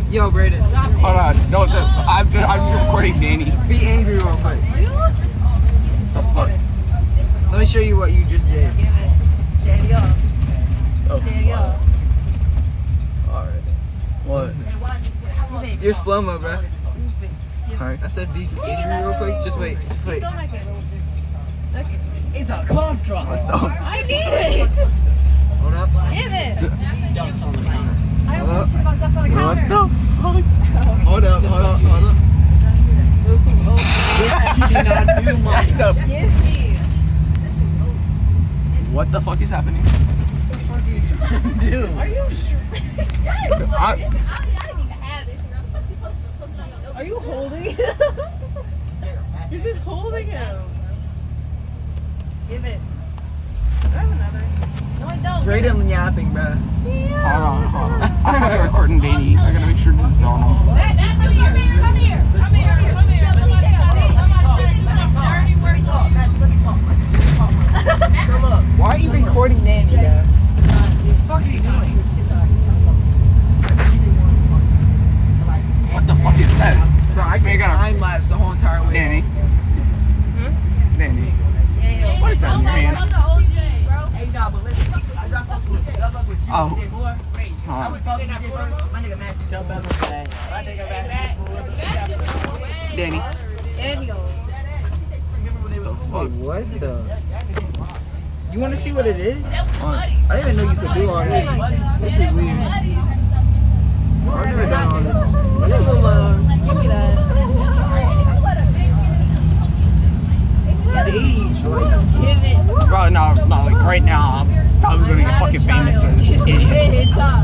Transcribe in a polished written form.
Yo, Brayden. Hold on. Don't. I'm just recording Danny. Be angry real quick. The fuck? Let me show you what you just did. Daddy up. Oh, Daddy up. Alright. What? You're slow-mo, bro. Alright. I said be angry real quick. Just wait. Just wait. Don't make it. It's a cough drop. I need it. Hold up. Give it. Ducks on the counter. I don't want to shit about ducks on the What counter. the fuck? Hold up. Hold up. Hold up. Act up. Give me. What the fuck is happening? Dude. Are you holding him? You're just holding him. Give it. Do I have another? No, I don't. Brayden yapping, bro. Hold on. I'm fucking recording Danny. I gotta make sure this is on him. Come here. Why are you recording Danny, bro? What the fuck are you doing? What the fuck is that? Bro, I Man, got time lapse the whole entire way. Danny. Danny. Yeah, What is that in your hand? Hey, nah, but listen. I dropped off with you. Oh. I was talking to you first. My nigga Matthew. Jump back on that. My nigga Matthew. Danny. Daniel. Wait, what the? You want to see what it is? What? I didn't even know you could do all that. This is weird. I've never done all this. Leave him alone. Give me that. Stage, like. Give it. Bro, no, like right now, I'm probably gonna get fucking famous for this idiot. Give it. Top.